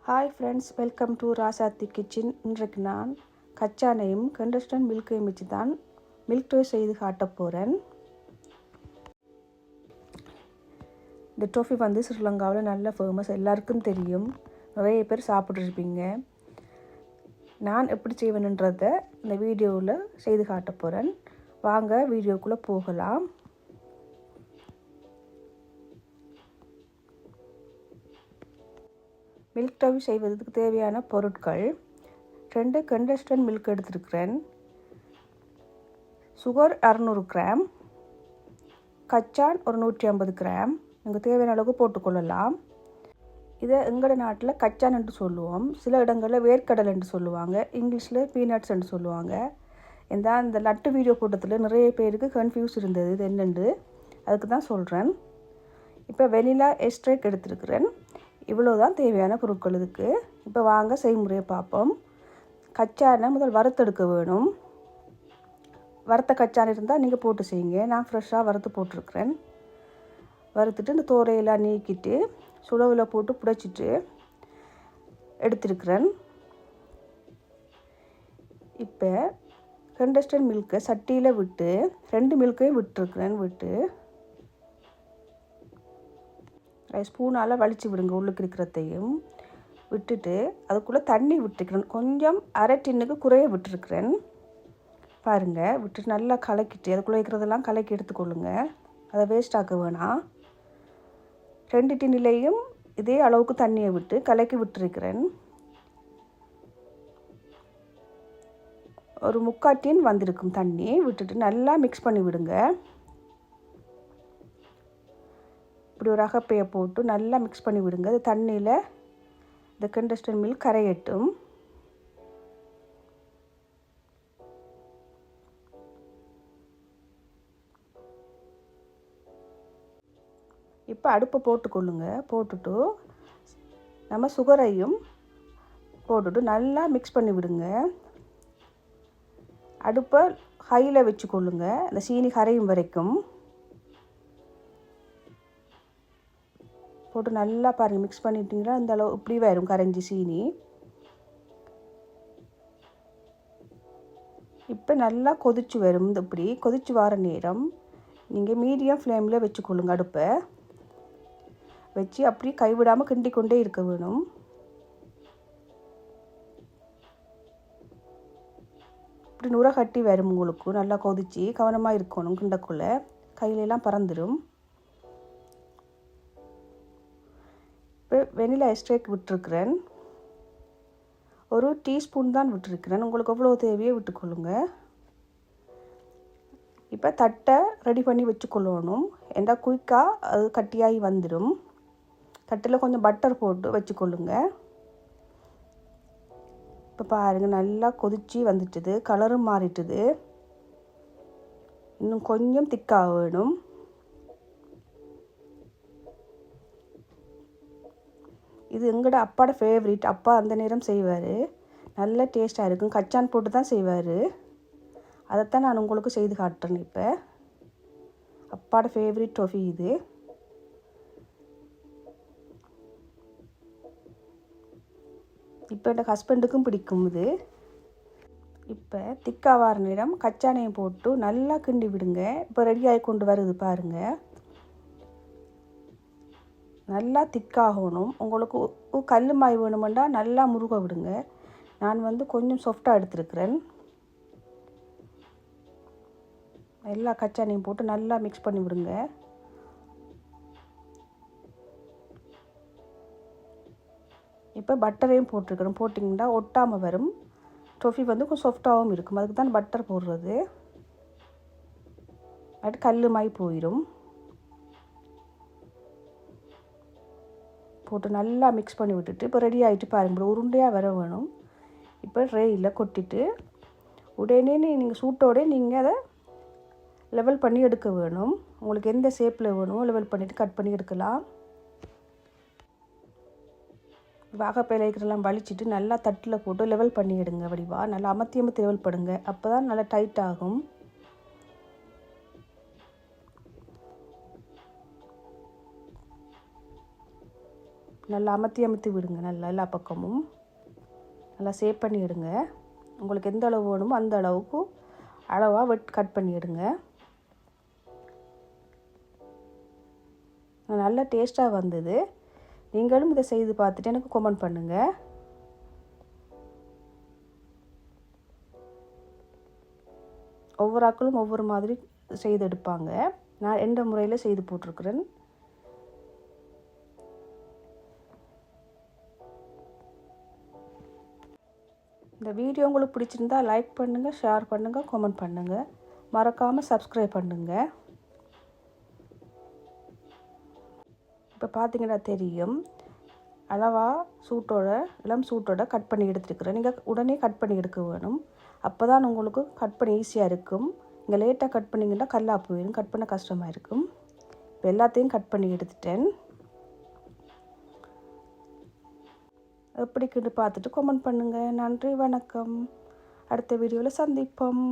Hi friends, welcome to Rasathi kitchen. இன்றைக்கு நான் கச்சானையும் contestant மில்கையும் வச்சு தான் மில்க் டோய் செய்து காட்ட போகிறேன். இந்த டோஃபி வந்து ஸ்ரீலங்காவில் நல்ல ஃபேமஸ், எல்லாருக்கும் தெரியும், நிறைய பேர் சாப்பிட்ருப்பீங்க. நான் எப்படி செய்வேன்ன்றதை இந்த வீடியோவில் செய்து காட்ட போகிறேன். வாங்க வீடியோக்குள்ளே போகலாம். மில்க் டோஃபி செய்வதற்கு தேவையான பொருட்கள்: 2 கண்டஸ்டன் மில்க் எடுத்துருக்கிறேன், சுகர் 200 கிராம், கச்சான் ஒரு 150 கிராம். நீங்கள் தேவையான அளவுக்கு போட்டுக்கொள்ளலாம். இதை எங்களோட நாட்டில் கச்சான் என்று சொல்லுவோம், சில இடங்களில் வேர்க்கடல் என்று சொல்லுவாங்க, இங்கிலீஷில் பீனட்ஸ் என்று சொல்லுவாங்க. இந்த லட்டு வீடியோ கூட்டத்தில் நிறைய பேருக்கு கன்ஃபியூஸ் இருந்தது, இது என்னென்று, அதுக்கு தான் சொல்கிறேன். இப்போ வெனிலா எஸ்ட்ரேக் எடுத்துருக்கிறேன். இவ்வளோ தான் தேவையான பொருட்கள் இதுக்கு. இப்போ வாங்க செய்முறையை பார்ப்போம். கச்சானை முதல் வறுத்தெடுக்க வேணும். வறுத்த கச்சான் இருந்தால் நீங்கள் போட்டு செய்யுங்க. நான் ஃப்ரெஷ்ஷாக வறுத்து போட்டிருக்கிறேன். வறுத்துட்டு இந்த தோரையெல்லாம் நீக்கிட்டு சுடவில் போட்டு புடைச்சிட்டு எடுத்துருக்கிறேன். இப்போ கண்டஸ்டன் மில்கை சட்டியில் விட்டு 2 மில்க்கையும் விட்டுருக்கிறேன். ஸ்பூனால் வலிச்சு விடுங்க, உள்ளுக்கு இருக்கிறதையும் விட்டுட்டு அதுக்குள்ளே தண்ணி விட்டுருக்கிறேன். கொஞ்சம் அரை டின்னுக்கு குறைய விட்டுருக்கிறேன். பாருங்கள், விட்டுட்டு நல்லா கலக்கிட்டு அதுக்குள்ளே இருக்கிறதெல்லாம் கலக்கி எடுத்துக்கொள்ளுங்க, அதை வேஸ்ட் ஆக்க வேணாம். 2 டின்னிலையும் இதே அளவுக்கு தண்ணியை விட்டு கலக்கி விட்டுருக்கிறேன். ஒரு 3/4 டின் வந்திருக்கும் தண்ணி விட்டுட்டு நல்லா மிக்ஸ் பண்ணி விடுங்க. இப்படி ஒரு அகப்பையை போட்டு நல்லா மிக்ஸ் பண்ணி விடுங்க. அது தண்ணியில் இந்த கண்டஸ்டன் மில்க் கரையட்டும். இப்போ அடுப்பை போட்டுக்கொள்ளுங்க. போட்டுட்டு நம்ம சுகரையும் போட்டுட்டு நல்லா மிக்ஸ் பண்ணி விடுங்க. அடுப்பை ஹையில் வச்சுக்கொள்ளுங்க, அந்த சீனி கரையும் வரைக்கும். போட்டு நல்லா பாருங்கள், மிக்ஸ் பண்ணிட்டீங்களா, இந்த அளவு இப்படி வரும் கரைஞ்சி சீனி. இப்போ நல்லா கொதிச்சு வரும். இந்த இப்படி கொதிச்சு வர நேரம் நீங்கள் மீடியம் ஃப்ளேமில் வச்சுக்கொள்ளுங்க. அடுப்பை வச்சு அப்படி கைவிடாமல் கிண்டி கொண்டே இருக்க வேணும். இப்படி நுரை கட்டி வரும் உங்களுக்கு, நல்லா கொதிச்சு கவனமாக இருக்கணும், கிண்டக்குள்ளே கையிலெல்லாம் பறந்துடும். இப்போ வெனிலா எஸ்ட்ரேக் விட்டுருக்கிறேன், ஒரு டீஸ்பூன் தான் விட்டுருக்கிறேன். உங்களுக்கு எவ்வளோ தேவையோ விட்டுக்கொள்ளுங்க. இப்போ தட்டை ரெடி பண்ணி வச்சுக்கொள்ளணும், ஏன்னா குயிக்காக அது கட்டியாகி வந்துடும். தட்டில் கொஞ்சம் பட்டர் போட்டு வச்சுக்கொள்ளுங்க. இப்போ பாருங்கள், நல்லா கொதிச்சு வந்துட்டுது, கலரும் மாறிட்டுது. இன்னும் கொஞ்சம் திக்காக வேணும். இது எங்களோட அப்பாவோட ஃபேவரட். அப்பா அந்த நேரம் செய்வார், நல்ல டேஸ்ட்டாக இருக்கும். கச்சான் போட்டு தான் செய்வார், அதைத்தான் நான் உங்களுக்கு செய்து காட்டுறேன். இப்போ அப்பாவோட ஃபேவரட் டோஃபி இது. இப்போ என் ஹஸ்பண்டுக்கும் பிடிக்கும் இது. இப்போ திக்காக வர நேரம் கச்சானையும் போட்டு நல்லா கிண்டி விடுங்க. இப்போ ரெடியாகி கொண்டு வருது பாருங்கள். நல்லா திக்காகணும். உங்களுக்கு கல் மாய் வேணுமெண்டா நல்லா முருக விடுங்க. நான் வந்து கொஞ்சம் சாஃப்டாக எடுத்துருக்கிறேன். எல்லா கச்சானையும் போட்டு நல்லா மிக்ஸ் பண்ணி விடுங்க. இப்போ பட்டரையும் போட்டிருக்கிறேன். போட்டிங்கன்னா ஒட்டாமல் வரும். டோஃபி வந்து கொஞ்சம் சாஃப்டாகவும் இருக்கும், அதுக்கு தான் பட்டர் போடுறது. அது கல் மாய் போயிடும். போட்டு நல்லா மிக்ஸ் பண்ணி விட்டுட்டு இப்போ ரெடி ஆகிட்டு பாருங்கள், உருண்டையாக வர வேணும். இப்போ ட்ரேயில் கொட்டிட்டு உடனே நீங்கள் சூட்டோடே நீங்கள் அதை லெவல் பண்ணி எடுக்க வேணும். உங்களுக்கு எந்த ஷேப்பில் வேணுமோ லெவல் பண்ணிவிட்டு கட் பண்ணி எடுக்கலாம். வாகப்பையில் இருக்கிறதெல்லாம் வலிச்சிட்டு நல்லா தட்டில் போட்டு லெவல் பண்ணி எடுங்க. வடிவாக நல்லா அமர்த்தி லெவல் பண்ணுங்க, அப்போ தான் நல்லா டைட் ஆகும். நல்லா அமர்த்தி அமர்த்தி விடுங்க. நல்லா எல்லா பக்கமும் நல்லா சேவ் பண்ணி எடுங்க. உங்களுக்கு எந்த அளவு வேணுமோ அந்த அளவுக்கு அளவாக கட் பண்ணி எடுங்க. நல்ல டேஸ்ட்டாக வந்தது. நீங்களும் இதை செய்து பார்த்துட்டு எனக்கு கமெண்ட் பண்ணுங்கள். ஒவ்வொரு ஆக்களும் ஒவ்வொரு மாதிரி செய்து எடுப்பாங்க. நான் எந்த முறையில் செய்து போட்டிருக்கிறேன். இந்த வீடியோ உங்களுக்கு பிடிச்சிருந்தா லைக் பண்ணுங்கள், ஷேர் பண்ணுங்கள், கமெண்ட் பண்ணுங்கள். மறக்காமல் சப்ஸ்கிரைப் பண்ணுங்கள். இப்போ பார்த்தீங்கன்னா தெரியும், அளவாக இளம் சூட்டோட கட் பண்ணி எடுத்துருக்குறேன். நீங்கள் உடனே கட் பண்ணி எடுக்க வேணும். அப்போ தான் உங்களுக்கு கட் பண்ண ஈஸியாக இருக்கும். நீங்கள் லேட்டாக கட் பண்ணிங்கன்னா கல்லாக போயிடும், கட் பண்ண கஷ்டமாக இருக்கும். இப்போ எல்லாத்தையும் கட் பண்ணி எடுத்துட்டேன். எப்படிக்குன்னு பார்த்துட்டு கமெண்ட் பண்ணுங்கள். நன்றி, வணக்கம். அடுத்த வீடியோவில் சந்திப்போம்.